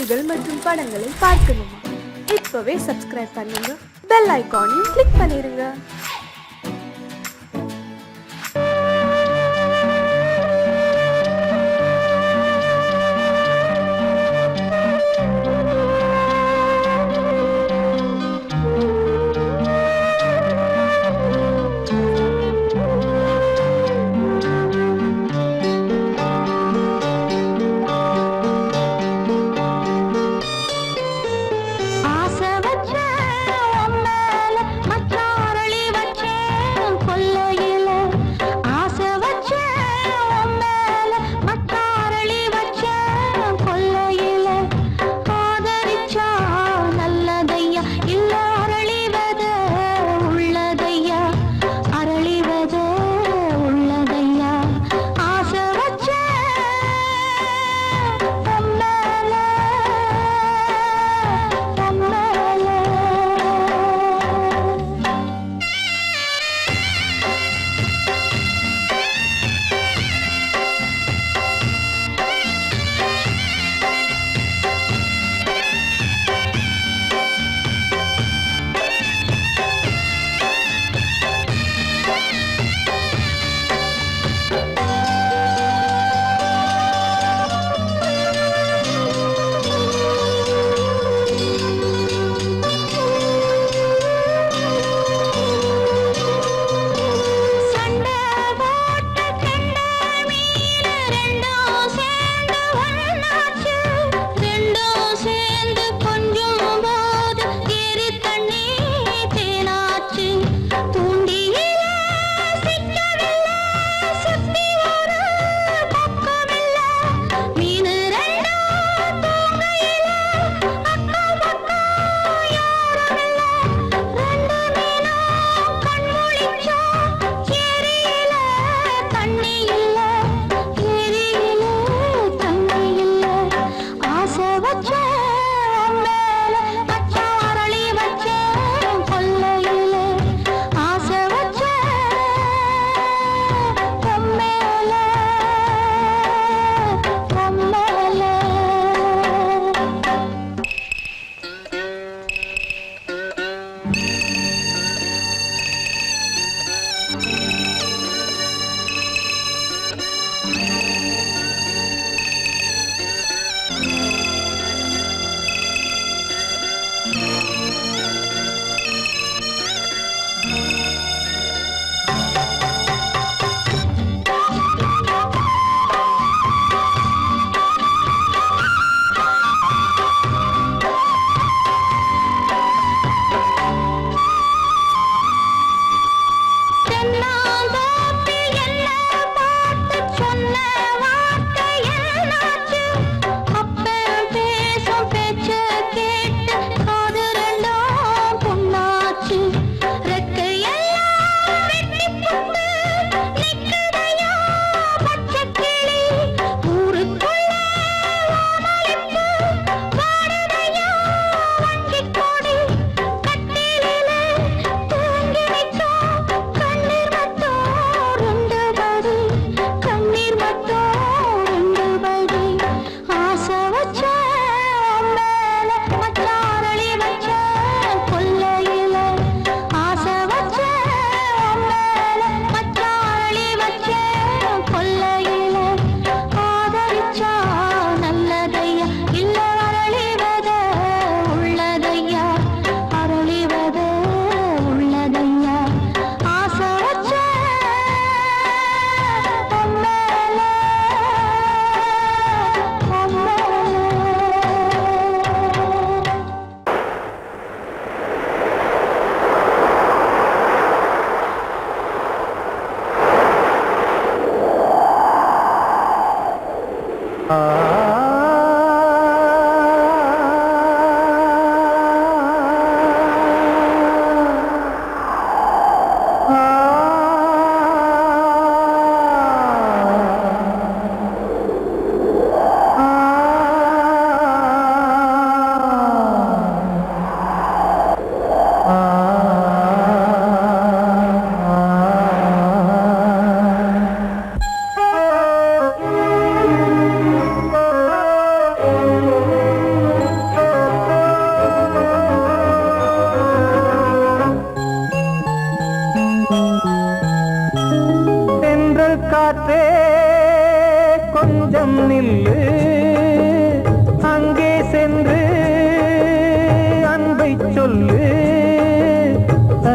செய்திகள் மற்றும் படங்களை பார்க்கணுமா? இப்பவே சப்ஸ்கிரைப் பண்ணுங்க, பெல் ஐகானையும் கிளிக் பண்ணிருங்க. ஆசை வச்ச உன் மேல மச்சாரளி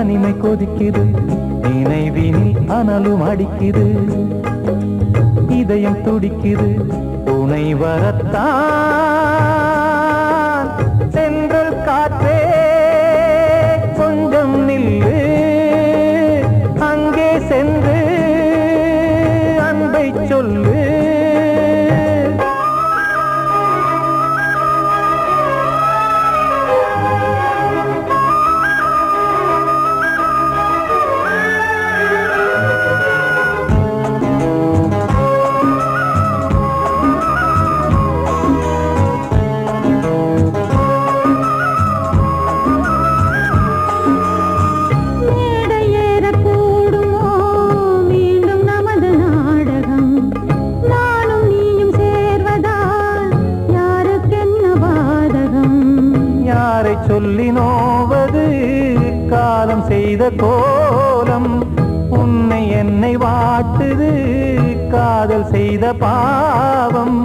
தனிமை கொதிக்குது நினைவினில் அனலும் அடிக்குது இதயம் துடிக்குது துணை வரத்தான் சென்றல் காற்றே கொஞ்சம் நில்லு அங்கே சென்று அன்பை சொல்லு சொல்லி நோவது காலம் செய்த கோலம் உன்னை என்னை வாட்டுது காதல் செய்த பாவம்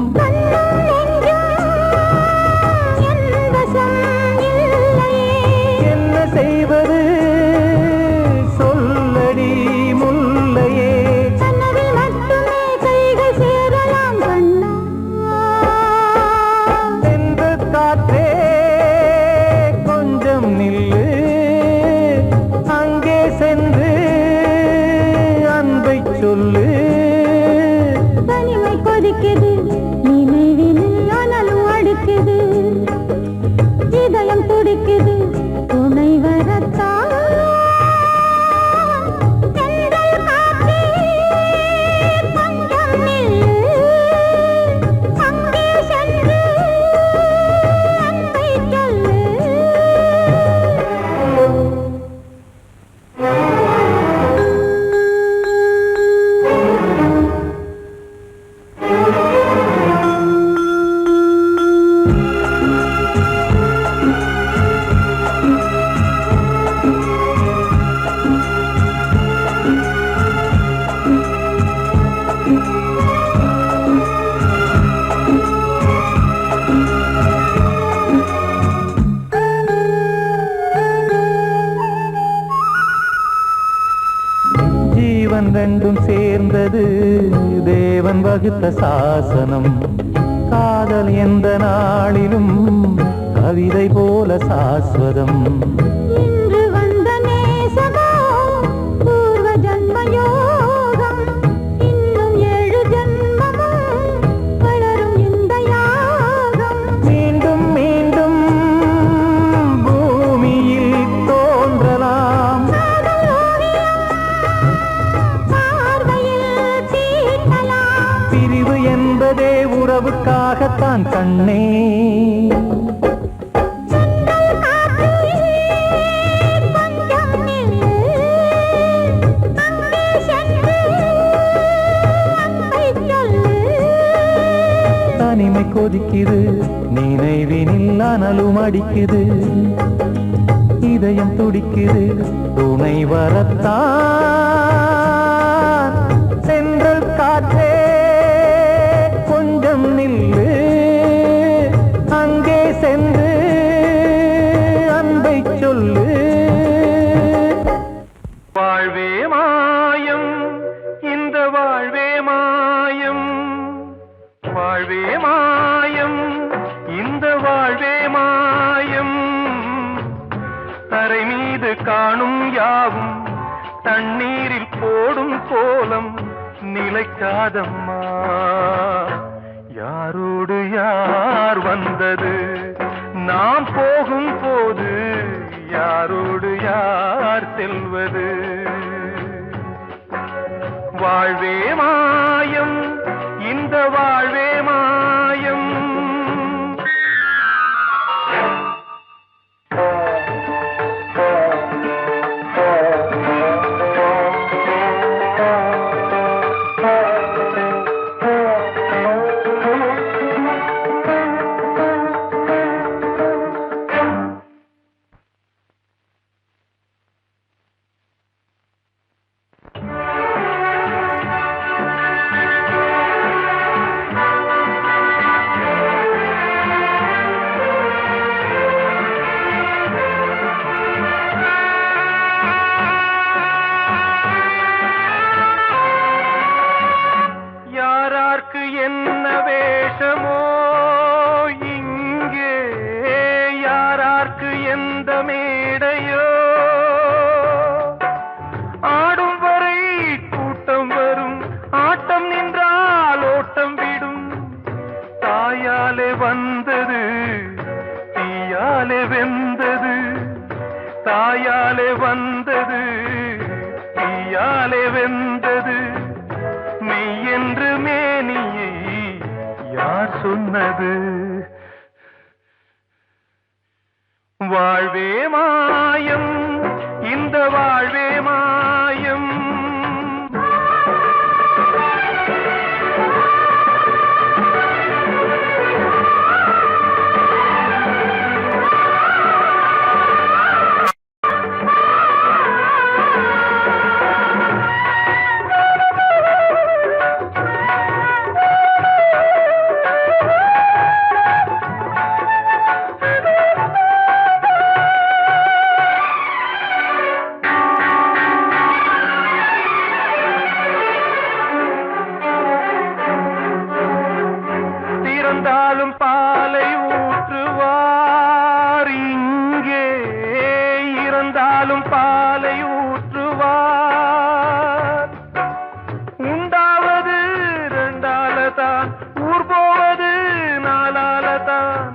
என்ன செய்வது சொல்லடி முல்லையே சென்று காற்றே நில்லு அங்கே சென்று அன்பை சொல்லு தனிமை கொதிக்குது நினைவினில் அனலும் அடிக்குது இதயம் துடிக்குது துணை வரத்தான் ரெண்டும் சேர்ந்தது தேவன் வகுத்த சாசனம் காதல் எந்த நாளிலும் கவிதை போல சாஸ்வதம் இன்று வந்த நேசமோ பூர்வ ஜன்ம யோகம் இன்னும் 7 ஜன்மமும் வளரும் இந்த யாகம் மீண்டும் மீண்டும் பூமியில் தோன்றலாம் பிரிவு என்பதே உறவுக்காகத்தான் கண்ணே தனிமை கொதிக்குது நினைவினில் அனலும் அடிக்குது இதயம் துடிக்குது துணை வரத்தான் சென்றல் காற்றே கொஞ்சம் நில்லு அங்கே சென்று அன்பை சொல்லு வாழ்வே மாயம் இந்த வாழ்வே மாயம் வாழ்வே மாயம் இந்த வாழ்வே மாயம் தரை மீது காணும் யாவும் தண்ணீரில் போடும் கோலம் நிலைக்காதம்மா யாரோடு யார் வந்தது நாம் போகும் போது யாரோடு யார் செல்வது வாழ்வே மாயம் இந்த வாழ்வே மாயம் இந்த மேடையோ ஆடும் வரை கூட்டம் வரும் ஆட்டம் நின்றால் ஓட்டம் விடும் தாயாலே வந்தது தீயாலே வெந்தது தாயாலே வந்தது தீயாலே வெந்தது மெய் என்று மேனியை யார் சொன்னது வாழ்வே மாயம் இந்த வாழ்வே மாயம் இறந்தாலும் பாலை ஊற்றுவார் இங்கே இறந்தாலும் பாலை ஊற்றுவார் உண்டாவது ரெண்டாலதான் ஊர் போவது நாலாலதான்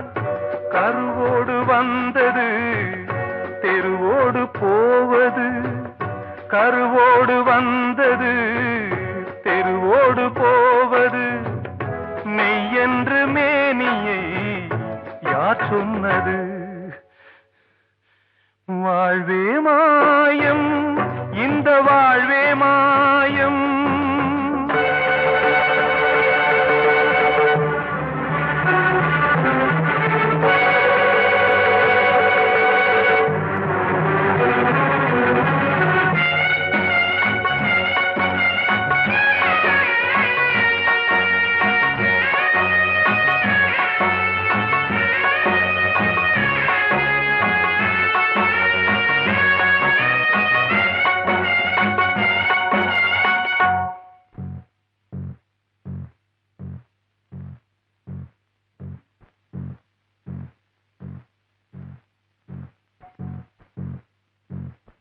கருவோடு வந்தது தெருவோடு போவது கருவோடு வந்தது தெருவோடு போவது மெய் என்று மேனியை யார் சொன்னது வாழ்வே மாயம் இந்த வாழ்வே மாயம்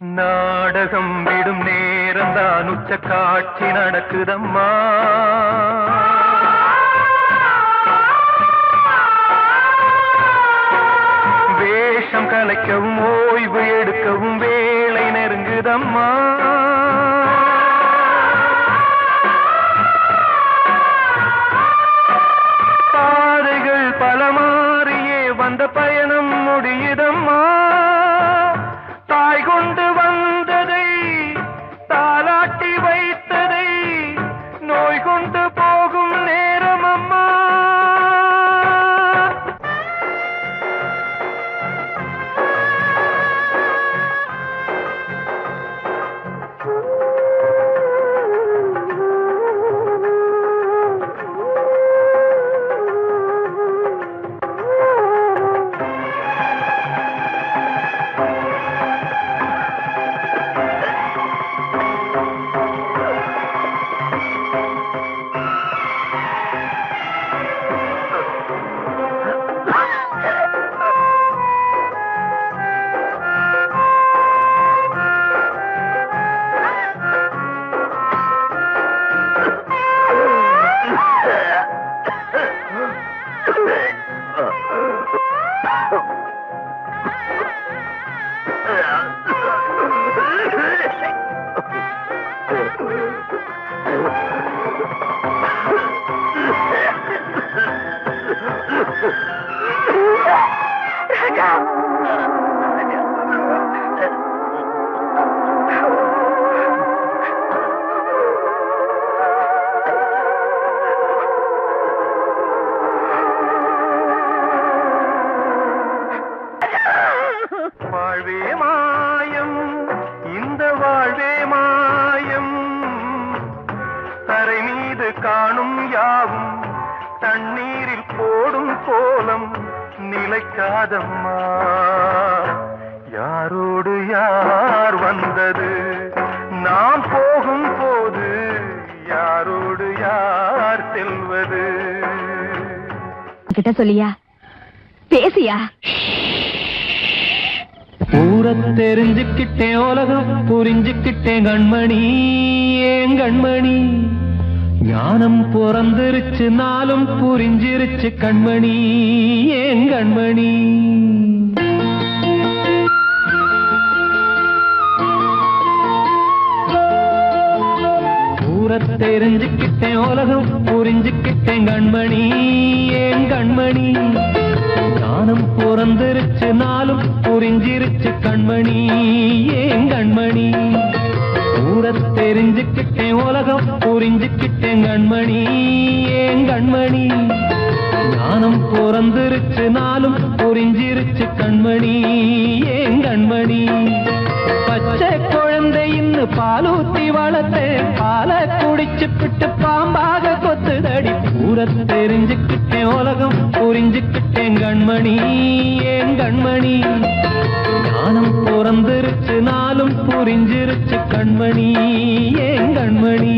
நாடகம் விடும் நேரம்தான் உச்ச காட்சி நடக்குதம்மா வேஷம் கலைக்கவும் ஓய்வு எடுக்கவும் வேளை நெருங்குதம்மா பாதைகள் பல மாறியே வந்த பயணம் முடியுதம்மா தாய் கொண்டு வந்ததை தாலாட்டி வைத்ததை நோய் கொண்டு போகும் நேரம் அம்மா வாழ்வே மாயம் இந்த வாழ்வே மாயம் தரை மீது காணும் யாவும் தண்ணீரில் போடும் கோலம் நிலைக்காதம்மா யாரோடு யார் வந்தது நாம் போகும் போது யாரோடு யார் செல்வது கிட்ட சொல்லியா பேசியா ஊரை தெரிஞ்சுக்கிட்டேன் உலகம் புரிஞ்சுக்கிட்டேன் கண்மணி ஏன் கண்மணி ஞானம் பிறந்திருச்சு நாளும் புரிஞ்சிருச்சு கண்மணி ஏன் கண்மணி ஊரை தெரிஞ்சுக்கிட்டேன் உலகம் புரிஞ்சுக்கிட்டேன் கண்மணி ஏன் கண்மணி ஞானம் பிறந்திருச்சு நாளும் புரிஞ்சிருச்சு கண்மணி ஏன் கண்மணி ஊரை தெரிஞ்சுக்கிட்டேன் உலகம் புரிஞ்சுக்கிட்டேன் கண்மணி ஏன் கண்மணி ஞானம் பிறந்திருச்சு நாளும் புரிஞ்சிருச்சு கண்மணி ஏன் கண்மணி பச்சை குழந்தையின்னு பாலூத்தி வளர்த்தேன் பாலை குடிச்சு பிட்டு பாம்பாக கொத்துதடி ஊரை தெரிஞ்சுக்கிட்டேன் உலகம் புரிஞ்சுக்கிட்டேன் கண்மணி ஏன் கண்மணி ஞானம் பிறந்திருச்சு நாளும் புரிஞ்சிருச்சு கண்மணி ஏன் கண்மணி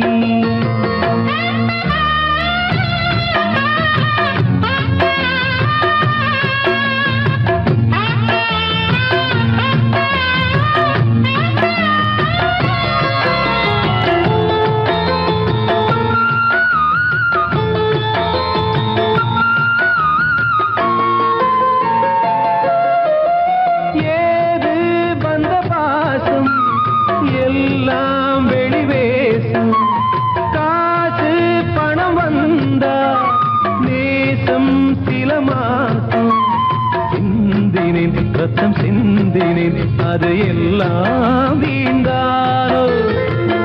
ரத்தம் சிந்தினேன் அது எல்லாம் வீண்டானோ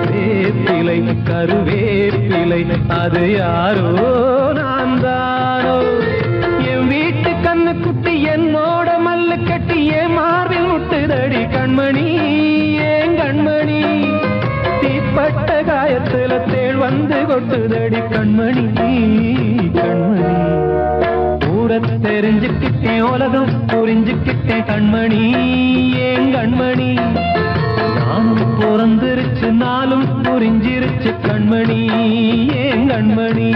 வேப்பிலை கருவேப்பிலை அது யாரோ நான் தானோ என் வீட்டு கண்ணு குட்டி என்னோட மல்லு கட்டி என் மார்பில் முட்டுதடி கண்மணி ஏன் கண்மணி தீப்பட்ட காயத்துல தேள் வந்து கொட்டுதடி கண்மணி கண்மணி ஊரை தெரிஞ்சுக்கிட்டேன் உலகம் புரிஞ்சுக்கிட்டேன் கண்மணி ஏன் கண்மணி நானும் பிறந்திருச்சு நாளும் புரிஞ்சிருச்சு கண்மணி ஏன் கண்மணி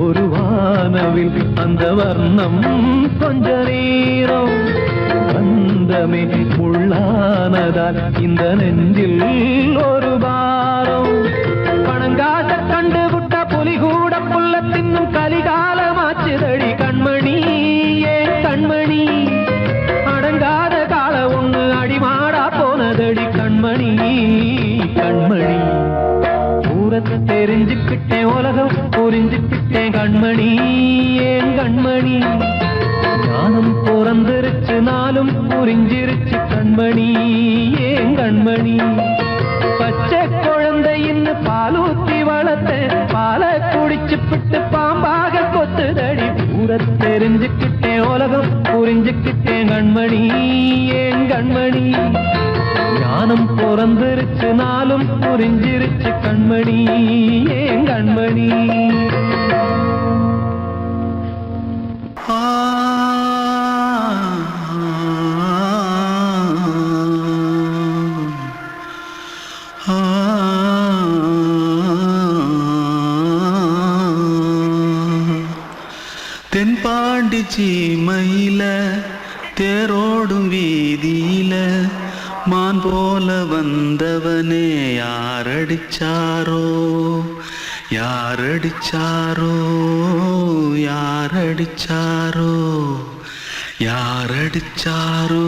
ஒரு வானவில் அந்த வர்ணம் கொஞ்ச நேரம் வந்தமே உள்ளானதால் இந்த நெஞ்சில் ஒரு பாரம் பணங்காச கண்டு விட்ட புலி கூட புல்ல தின்னும் கலிகாலமாச்சுதடி கண்மணி ஏன் கண்மணி அடங்காத கால ஒண்ணு அடிமாடா போனதடி கண்மணி கண்மணி தெரிஞ்சுக்கிட்டேன் உலகம் புரிஞ்சுக்கிட்டேன் கண்மணி ஏன் கண்மணி ஞானம் பிறந்திருச்சு நாளும் புரிஞ்சிருச்சு கண்மணி ஏன் கண்மணி பச்சை குழந்தையின்னு பாலூத்தி வளர்த்தேன் பாலை குடிச்சு பிட்டு பாம்பாக கொத்துதடி ஊரை தெரிஞ்சுக்கிட்டேன் உலகம் புரிஞ்சுக்கிட்டேன் கண்மணி ஏன் கண்மணி ஞானம் பிறந்திருச்சு நாளும் புரிஞ்சிருச்சு கண்மணி ஏன் கண்மணி தென்பாண்டி சீமையில தேரோடும் வீதியில மான் போல வந்தவனே யாரடிச்சாரோ யாரடிச்சாரோ யாரடிச்சாரோ யாரடிச்சாரோ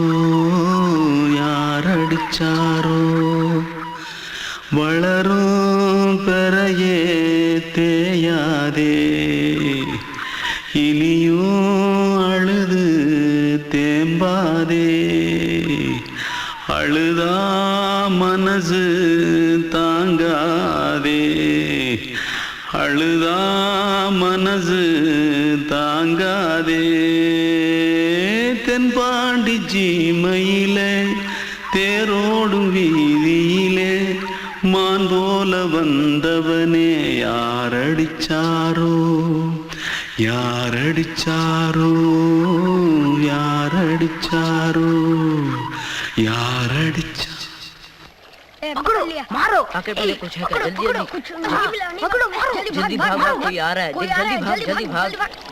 யாரடிச்சாரோ வளரும் பெறையே தேயாதே இனியும் அழுது தேம்பாதே அழுதா மனசு தாங்காதே அழுதா மனசு தாங்காதே தென்பாண்டி சீமையிலே தேரோடும் வீதியிலே மான் போல வந்தவனே யாரடிச்சாரோ யாரடிச்சாரோ யாரடிச்சாரோ யாரடிச்சா पकड़ो मारो आके पहले कुछ है जल्दी पकड़ो मारो जल्दी भाग कोई आ रहा है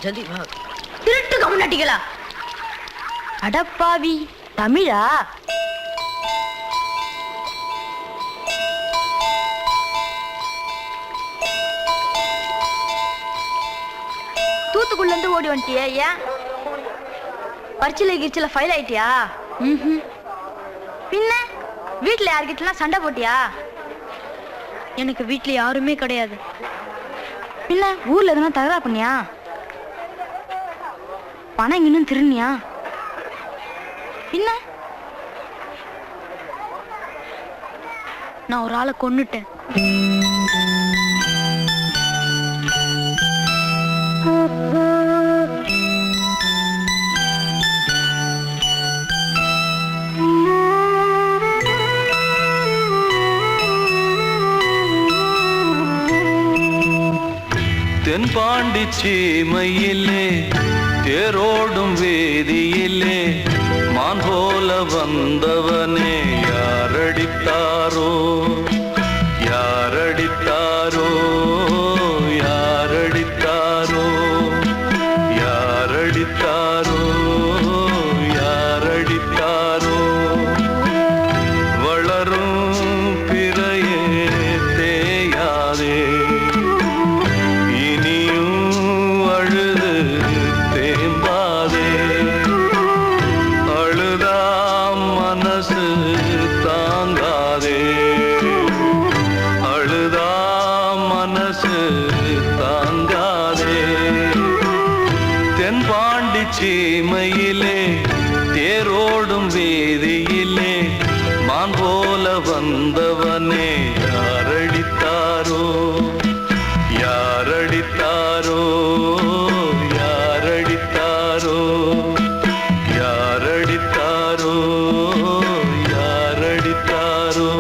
जल्दी भाग திருட்டு கம்யூனிட்டிகளா அடப்பாவி தமிழா தூத்துக்குள்ள இருந்து ஓடி வந்துட்டியா ஏன் பரிச்சையில கிரிச்சில ஃபைல் ஆயிட்டியா பின்ன வீட்டுல யார்கிட்டலாம் சண்டை போட்டியா எனக்கு வீட்டுல யாருமே கிடையாது பின்ன ஊர்ல எதுனா தகராறு பண்ணியா பணம் இன்னும் திருநியா பின்ன நான் ஒரு ஆளை கொன்னுட்டேன் தென்பாண்டி சீமையிலே தேரோடும் வேதியிலே மான் போல வந்தவனே யாரடித்தாரோ யாரடித்தாரோ யாரடித்தாரோ யாரடித்தாரோ யாரடித்தாரோ வளரும் பிறையே தேயாதே சீமையிலே தேரோடும் வேதியிலே மான் போல வந்தவனே யாரடித்தாரோ யாரடித்தாரோ யாரடித்தாரோ யாரடித்தாரோ யாரடித்தாரோ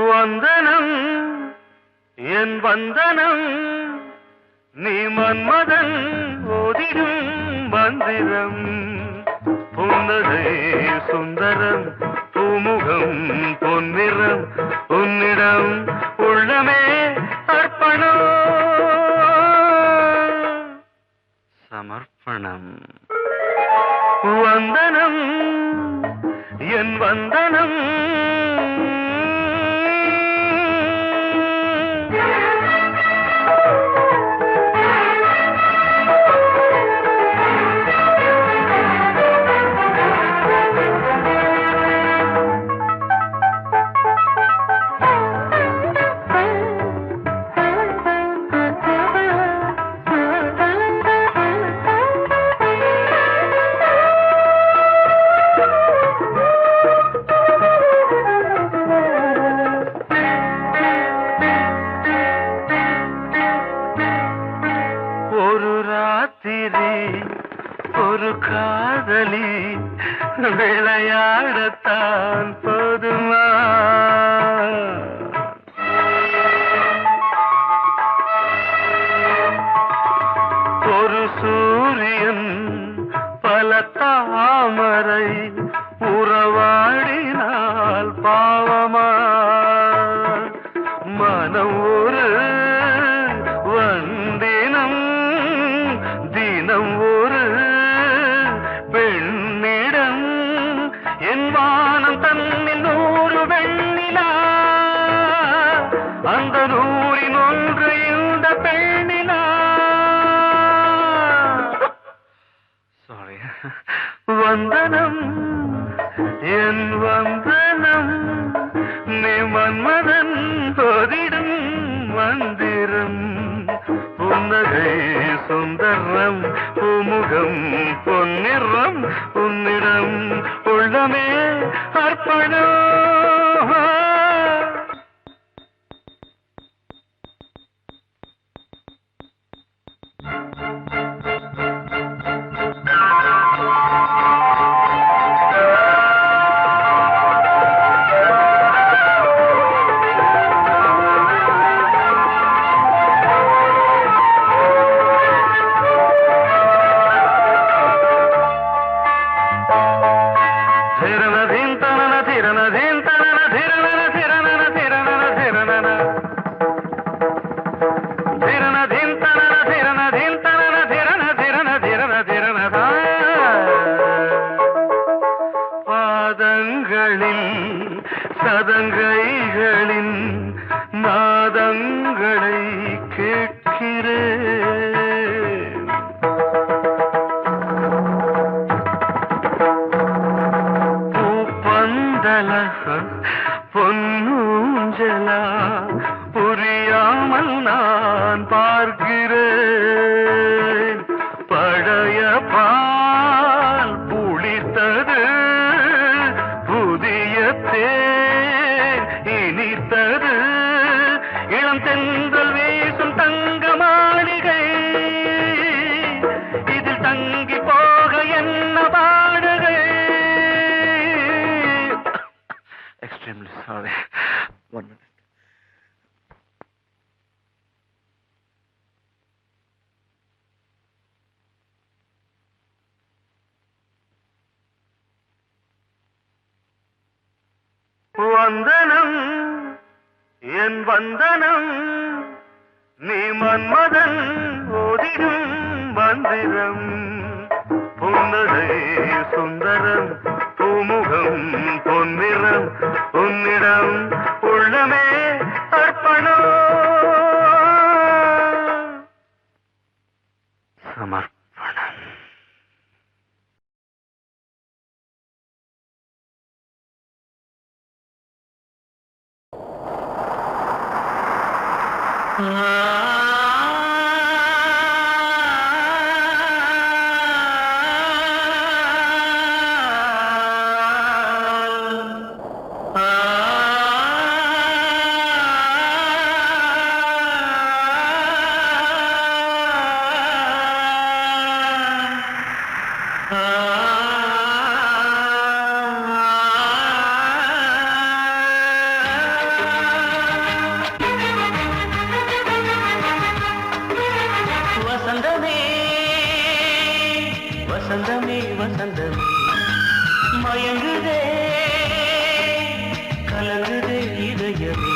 வந்தனம் என் வந்தனம் நீ மன்மதன் ஓதிடும் மந்திரம் புன்னகை சுந்தரம் பூமுகம் பொன்னிறம் உன்னிடம் உள்ளமே அர்ப்பணம் சமர்ப்பணம் வந்தனம் என் வந்தனம் ஒரு காதலி விளையாடத்தான் போதுமா ஒரு சூரியன் பல தாமரை உறவாடினால் பாவமா மனம் ஒரு வண்டினம் வந்தனம் என் வந்தனம் நீ மன்மதன் போதிடும் மந்திரம் புன்னகை சுந்தரம் பூமுகம் பொன்னிறம் உன்னிடம் உள்ளமே அர்ப்பணம் சதங்கைகளின் நாதங்களை கேட்கிறேன் பூப்பந்தல பொன்னூஞ்சலா புரியாமல் நான் பார்க்கிறேன் பழைய பால் புளித்தது புதிய தேன் இனித்தது இளம் தென்றல் வீசும் தங்க மாளிகை இதில் தங்கி போக என்ன பாடுகை. Extremely sorry. 1 minute. வந்தனம் என் வந்தனம் நீ மன்மதன் ஓதிடும் மந்திரம் புன்னகை சுந்தரம் பூமுகம் பொன்னிறம் உன்னிடம் உள்ளமே அர்ப்பணம் சமர்ப்பணம். வசந்தமே வசந்தமே வசந்தமே மயங்குதே கலங்குதே இதயமே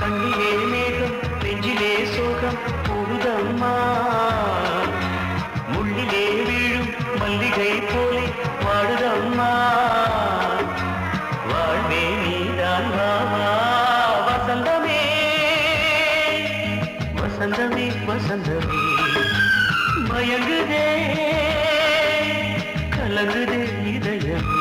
கண்ணிலே மேகம் நெஞ்சிலே சோகம் போகுதம்மா முள்ளிலே வீழும் மல்லிகை போலே வாடுதம்மா வாழ்வே நீதான் வாவா வசந்தமே வசந்தமே வசந்தமே மயங்குதே கலங்குதே இதயமே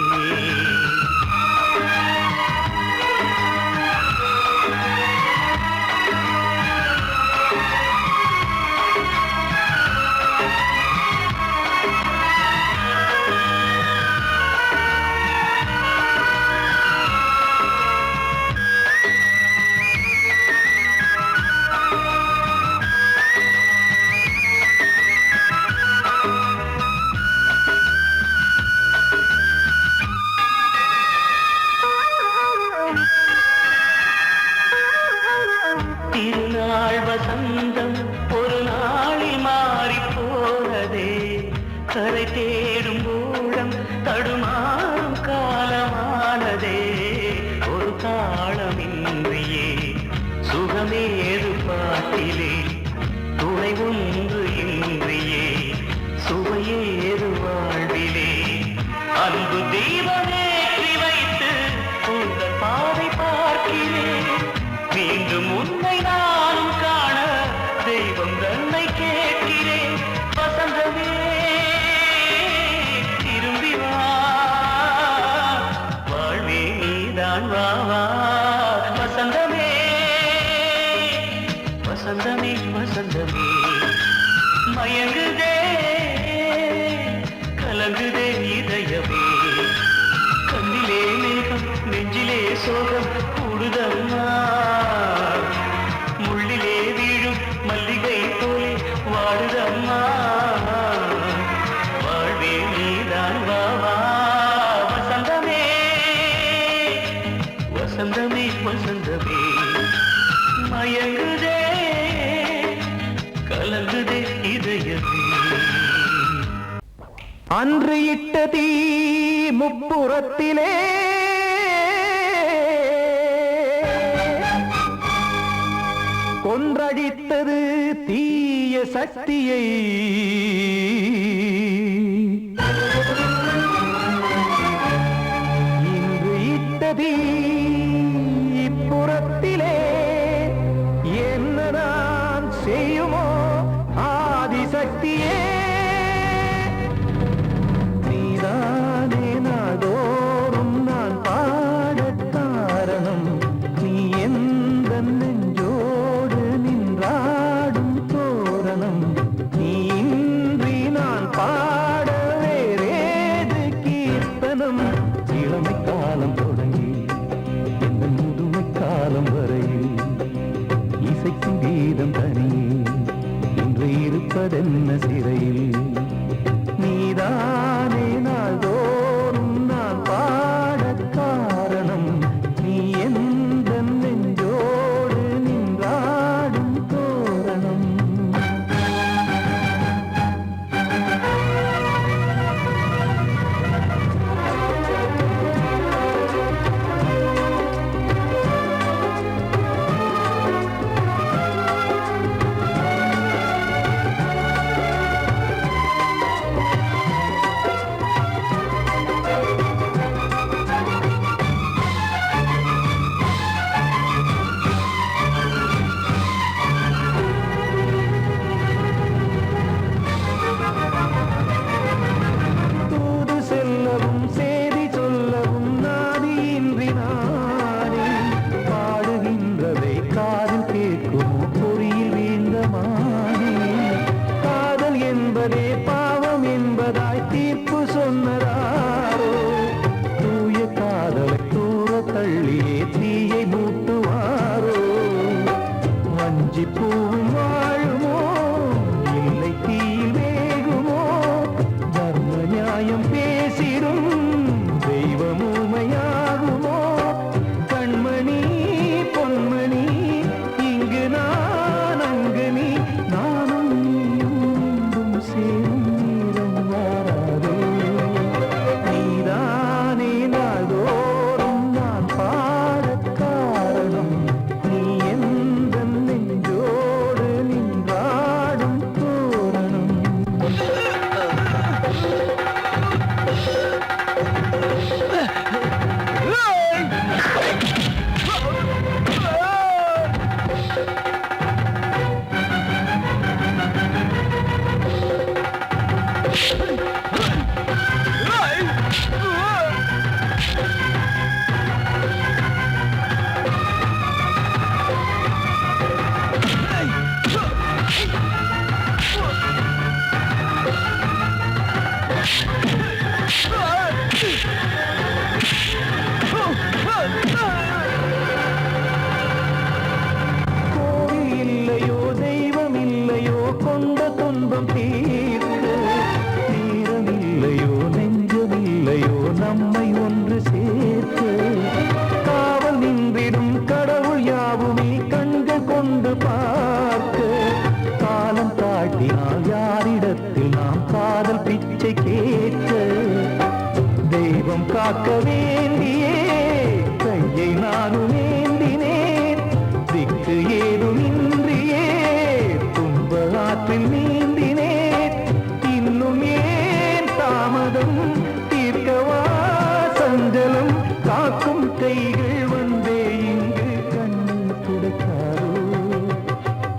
திருநாள் வசந்தம் ஒரு நாளில் மாறி போனதே கரை தேடும் ஊழம் தடுமாறும் காலமானதே ஒரு தாளமின்றியே சுகமேது பாட்டிலே துணை ஒன்று இன்றியே சுவையேது வாழ்விலே அன்பு தீபமேற்றி வைத்து உங்கள் பாதை பார்க்கிறேன் மீண்டும் உன்னை நானும் காண தெய்வம் தன்னை கேட்கிறேன் வசந்தமே மயங்குதே கலங்குதே இதயமே கண்ணிலே மேகம் நெஞ்சிலே சோகம் கூடுதம்மா முள்ளிலே வீழும் மல்லிகை போலே வாடுதம்மா வாழ்வே நீதான் வாவா வசந்தமே வசந்தமே வசந்தமே மயங்குதே கலங்குதே இதயமே அன்று இட்ட தீ முப்புறத்திலே கொன்றடித்தது தீய சக்தியை இன்று இட்ட தீ இப்புறத்திலே என்னதான் செய்யுமோ ஆதிசக்தியே நீதானே நாடோறும் நான் பாடக் காரணம் நீ எந்த நெஞ்சோடு நின்றாடும் தோரணம் நீ இன்றி நான் பாட வேறேது கீர்த்தனம் இளமை காலம் தொடங்கி எந்த முதுமை காலம் வரையில் இசைக்கும் கீதம் தனியே இன்று இருப்பதென்ன சிறையில் நீதானே நாள்தோறும் நான் பாடக் காரணம் நீ எந்த நெஞ்சோடு நின்றாடும் தோரணம் தூது செல்லவும் சேதி சொல்லவும் நாதியின்றி நானே பாடுகின்றதை காதில் கேட்கும் பொறியில் வீழ்ந்தமானே காதல் என்பதே பாவம் என்பதாய் தீர்ப்பு சொன்னதாரோ தூய காதலை தூர தள்ளியே தீயை மூட்டுவாரோ வஞ்சி பூவும் வாழுமோ இல்லை தீயில் வேகுமோ தர்ம நியாயம் பேசிடும் தெய்வம் ஊமையாகுமோ கண்மணி பொன்மணி இங்கு நான் அங்கு நீ நானும் நீயும் மீண்டும் சேரும் நேரம் வாராதே நீதானே நாள்தோறும் நான் பாடக் காரணம் நீ எந்த நெஞ்சோடு நின்றாடும் தோரணம் கோவில் இல்லையோ தெய்வம் இல்லையோ கொண்ட துன்பம் தீர்க்க நேரம் இல்லையோ நெஞ்சம் இல்லையோ நம்மை ஒன்று சேர்க்க காவல் நின்றிடும் கடவுள் யாவுமே கண்கள் கொண்டு பார்க்க காலம் காட்டினால் யாரிடத்தில் நாம் காதல் பிச்சை கேட்க தெய்வம் காக்க வேண்டியே கையை நானும் ஏந்தினேன் திக்கு ஏதுமின்றியே துன்ப ஆற்றில் நீந்தினேன் இன்னும் ஏன் தாமதம் தீர்க்கவா சஞ்சலம் காக்கும் கைகள் வந்தே இங்கு கண்ணீர் துடைக்காரோ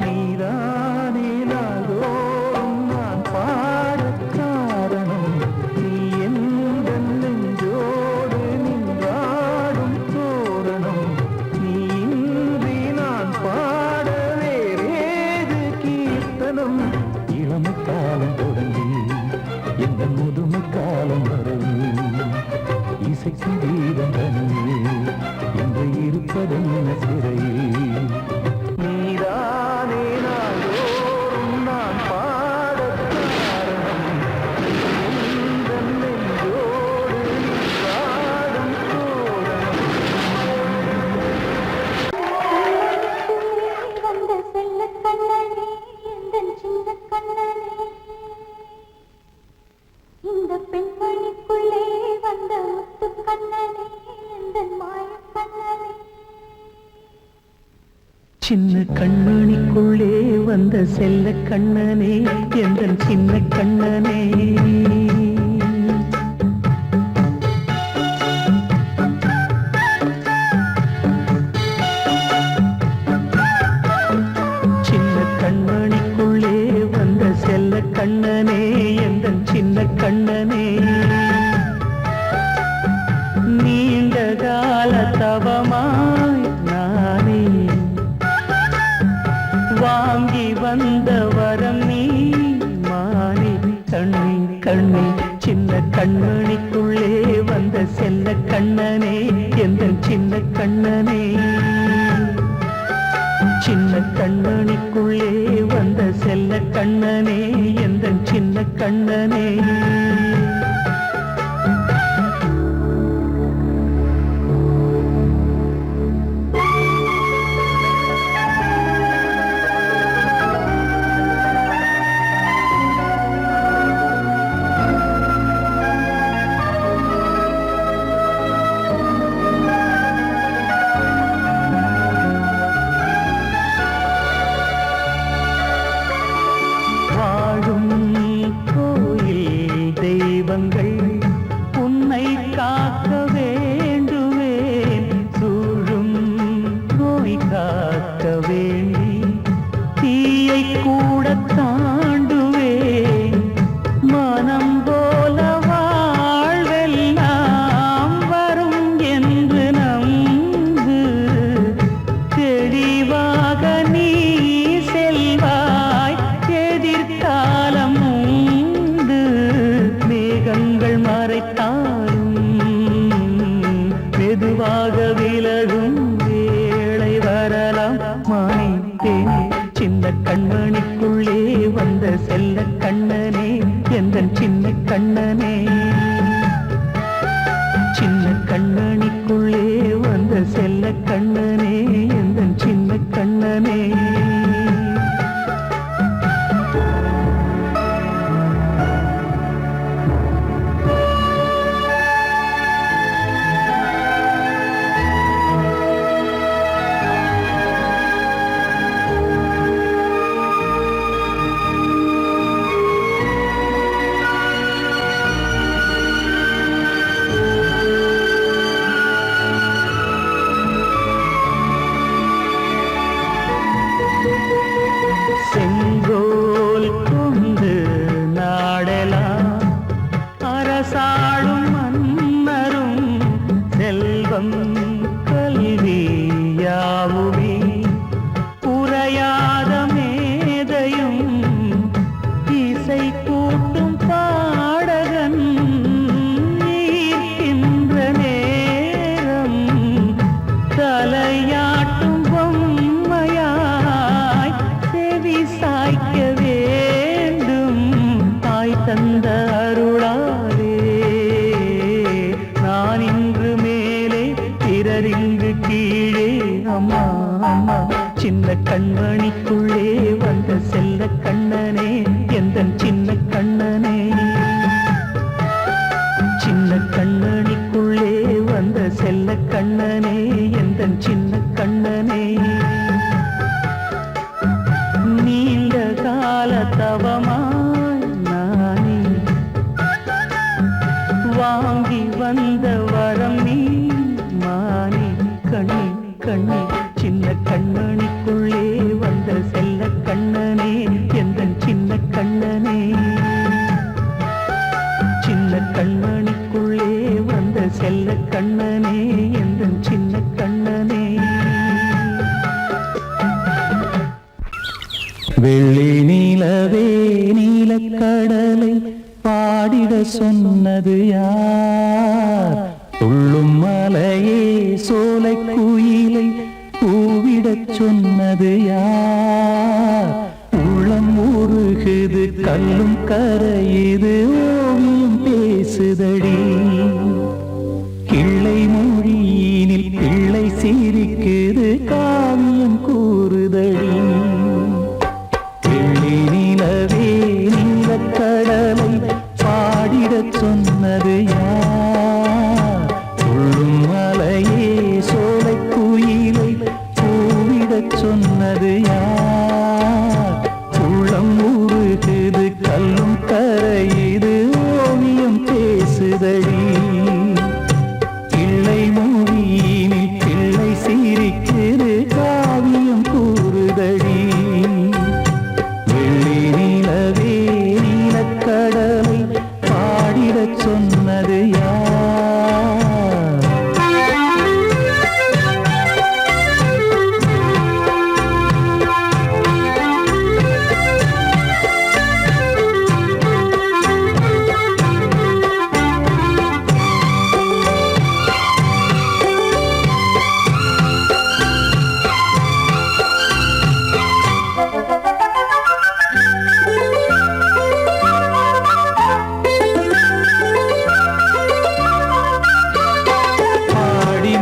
நீதானே நாள்தோறும் நான் பாடக் காரணம் நீ எந்த நெஞ்சோடு நின்றாடும் ஆசைக்கு வீரம் தனியே இன்று இருப்பதென்ன சிறையில் நீதானே நாள்தோறும் நான் பாடக் காரணம் உந்தன் நெஞ்சோடு நீ பாடும் தோரணம் வந்த செல்ல கண்ணனே எந்தன் சின்ன கண்ணனே இந்த பெண்மணிக்குள்ளே வந்த முத்து கண்ணனே எந்தன் மாய கண்ணனே சின்ன கண்மணிக்குள்ளே வந்த செல்ல கண்ணனே எந்தன் சின்ன கண்ணனே சின்ன கண்மணிக்குள்ளே வந்த செல்ல கண்ணனே எந்தன் சின்ன கண்ணனே நீண்ட கால தவமாய் நானே வாங்கி வந்த வரம் நீ மானே கண்ணே கண்ணே சின்ன கண்மணிக்குள்ளே வந்த செல்ல கண்ணனே எந்தன் சின்ன கண்ணனே சின்ன கண்ணனுக்குள்ளே வந்த செல்ல கண்ணனே எந்தன் சின்ன கண்ணனே வாழும் கோயில் தெய்வங்கள் உன்னை காக்க வேண்டுவேன் சூழும் நோய் காக்க வேண்டி தீயை கூட தாண்டுவேன் மனம் போல வாழ்வெல்லாம் வரும் என்று நம்பு தெளிவாக நீ செல்வாய் எதிர்காலம் உண்டு மேகங்கள் மறைத்தாலும் மெதுவாக விலகும் வேளை வரலாம் மானே தேனே சின்ன கண்மணிக்குள்ளே வந்த செல்ல கண்ணனே எந்தன் சின்ன கண்ணனே சின்ன கண்ணனிக்குள்ளே வந்த செல்ல கண்ணனே எந்தன் சின்ன கண்ணனே செங்கோல் கொண்டு நாடலாம் அரசாளும் மன்னரும் செல்வம் கல்வி யாவுமே உரையாத மேதையும் இசை கூட்டும் பாடகன் ஈர்க்கின்ற நேரம் தலையாட்டும் பொம்மையாய் செவி சாய்க்க வேண்டும் தாய் தந்த அருளாலே நான் இன்று மேலே பிறரிங்கு கீழே அம்மா அம்மா சின்ன கண்மணிக்குள்ளே வந்த செல்ல கண்ணனே எந்தன் சின்ன கண்ணனே சின்ன கண்ணனிக்குள்ளே வந்த செல்ல கண்ணனே எந்தன் சின்ன கண்ணனே நீண்ட கால தவமாய் நானே வாங்கி வந்த வரம் நீ மானே கண்ணே கண்ணே சின்ன கண்ணனிக்குள்ளே வந்த செல்ல கண்ணனே எந்தன் சின்ன கண்ணனே சின்ன கண்ணனிக்குள்ளே வந்த செல்ல கண்ணனே எந்தன் சின்ன கண்ணனே வெள்ளி நீலவே நீலக்கடலை பாடிட சொன்னது யார் துள்ளும் மலையே சோலை குயிலை பூவிடச் சொன்னது யார்? உள்ளம் உருகுது கல்லும் கரையுது ஓவியம் பேசுதடி. கிள்ளை மொழியினில் பிள்ளை சிரிக்குது காவியம் கூறுதடி. வெள்ளி நிலவே நீலக் கடலை பாடிடச் சொன்னது யார்? துள்ளும் மலையே சோலை குயிலை பூவிடச் சொன்னது யார்? உள்ளம் உருகுது கல்லும் கரையுது ஓவியம் பேசுதடி. கிள்ளை மொழியினில் பிள்ளை சிரிக்குது காவியம் கூறுதடி. வெள்ளி நிலவே நீலக் கடலை பாடிடச் சொன்னது யார்?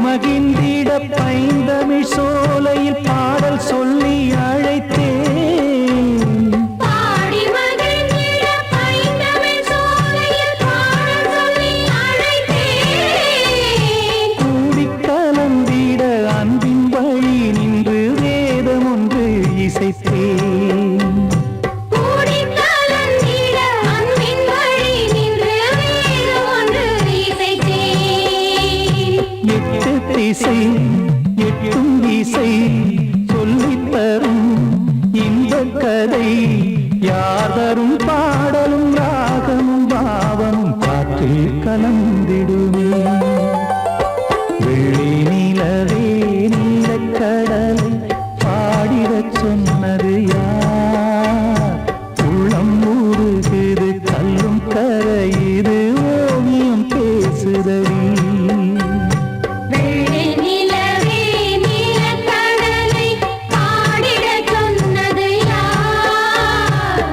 மகிழ்ந்திட பைந்தமிழ் சோலையில் பாடல் சொல்லி அழைத்தேன். பாடி மகிழ்ந்திட பைந்தமிழ் சோலையில் பாடல் சொல்லி அழைத்தேன். கூடிக் கலந்திட அன்பின் வழி நின்று வேதம் ஒன்று இசைத்தேன். கூடிக் கலந்திட அன்பின் வழி நின்று வேதம் ஒன்று இசைத்தேன். எட்டு திசை எட்டும் திசை சொல்லித் தரும் இன்பக் கதை யார் தரும் பாடலும் ராகமும் பாவமும் காற்றில் கலந்திடுமே. வெள்ளி நிலவே நீலக் கடலை பாடிடச் சொன்னது யார்? உள்ளம் உருகுது கல்லும் கரையுது ஓவியம் பேசுதடி. வெள்ளி நிலவே நீலக் கடலை பாடிடச் சொன்னது யார்?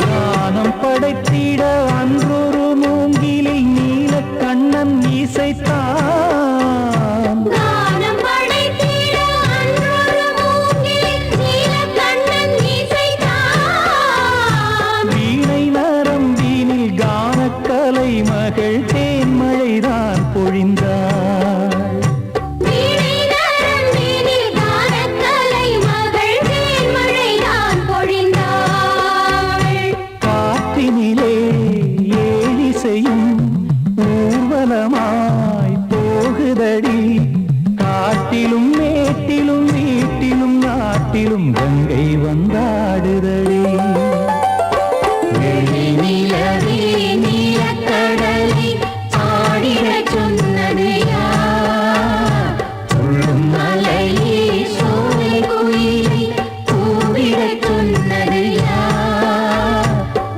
ஞானம் படைத்திட அன்றொரு மூங்கிலில் நீலக் கண்ணன் இசைத்தான். கானம் படைத்திட அன்றொரு மூங்கில் நீலக்கண்ணன் இசைத்தான். வீணை நரம்பினில் கானக்கலை மகள் தேன்மழைதான் பொழிந்தாள். வீணை நரம்பினில் கானக்கலை மகள் தேன்மழைதான் பொழிந்தாள். காற்றினிலே ஏழிசையும் ஊர்வலமாய் போகுதடி. காட்டிலும் மேட்டிலும் வீட்டிலும் நாட்டிலும் கங்கை வந்தாடுதடி. வெள்ளி நிலவே நீலக் கடலை பாடிடச் சொன்னது யார்? துள்ளும் மலையே சோலை குயிலை பூவிடச் சொன்னது யார்?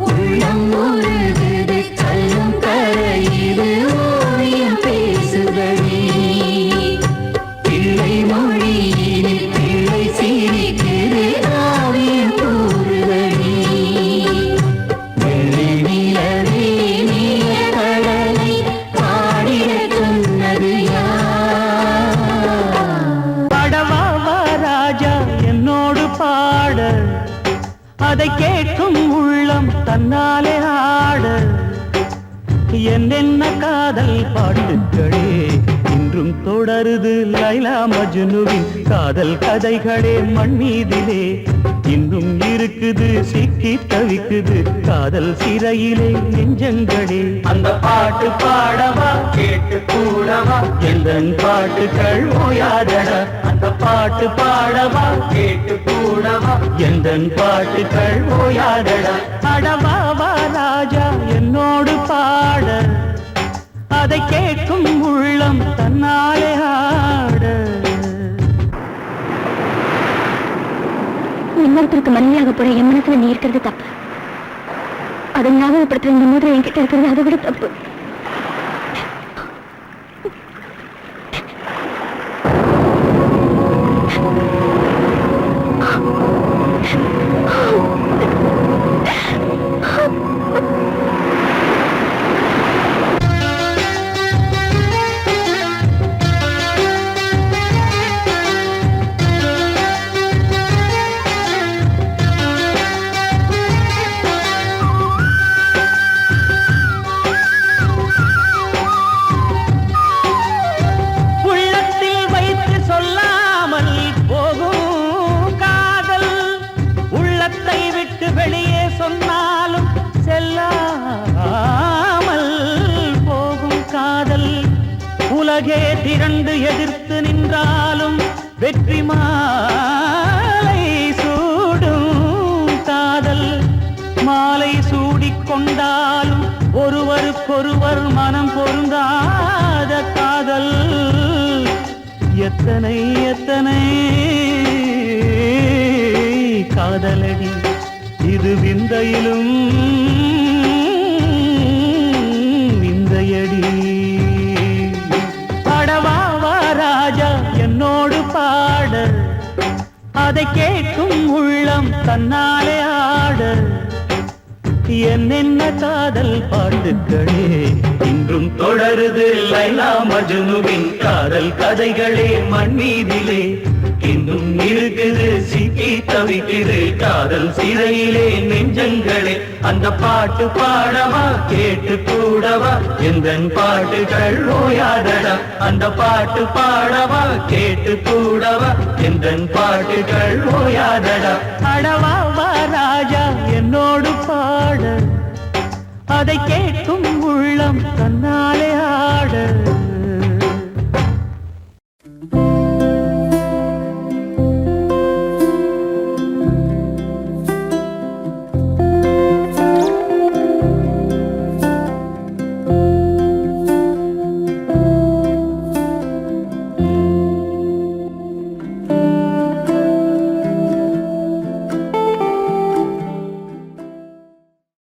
உள்ளம் உருகுது கல்லும் கரையுது ஓவியம் பேசுதடி. பிள்ளை மொழியினில் பிள்ளை சிரிக்குது காவியம் கூறுதடி. வெள்ளி நிலவே நீலக் கடலை பாடிடச் சொன்னது யார்? படவா ராஜா என்னோடு பாட, அதை கேட்கும் உள்ளம் தன்னாலே ஆட. என்னென்ன காதல் பாட்டுகளே இன்றும் தொடருது லைலா மஜ்னுவின் காதல் கதைகளே மண் மீதிலே. இன்னும் இருக்குது சிக்கி தவிக்குது காதல் சிறையிலே நெஞ்சங்களே அந்த பாட்டு பாடவா கேட்டு கூடவா எந்தன் பாட்டுகள் ஓயாதடா அந்த பாட்டு பாடவா கேட்டு கூடவா எந்தன் பாட்டுகள் ஓயாதடா அடவாவா ராஜா என்னோடு பாட அதை கேட்கும் உள்ளம் தன்னாலே ஆட இன்னொருத்தருக்கு மனைவியாக போற என் மனசுல நீ இருக்கிறது தப்பு அதை ஞாபகப்படுத்துற இந்த மாதிரி என்கிட்ட இருக்கிறது அதை விட தப்பு வெளியே சொன்னாலும் செல்லாமல் போகும் காதல் உலகே திரண்டு எதிர்த்து நின்றாலும் வெற்றி மாலை சூடும் காதல் மாலை சூடிக்கொண்டாலும் ஒருவருக்கொருவர் மனம் பொருந்தாத காதல் எத்தனை எத்தனை காதலடி இது விந்தையிலும் விந்தையடி பாடவாவா ராஜா என்னோடு பாட அதை கேட்கும் உள்ளம் தன்னாலே ஆட என்னென்ன காதல் பாட்டுக்களே இன்றும் தொடருது லைலா மஜ்னுவின் காதல் கதைகளே மண் மீதிலே இன்னும் இருக்குது சிக்கி தவிக்குது காதல் சிறையிலே நெஞ்சங்களே அந்த பாட்டு பாடவா கேட்டு கூடவா எந்தன் பாட்டுகள் ஓயாதடா அந்த பாட்டு பாடவா கேட்டு கூடவா எந்தன் பாட்டுகள் ஓயாதடா அடவாவா ராஜா என்னோடு பாட அதை கேட்கும் உள்ளம் தன்னாலே ஆட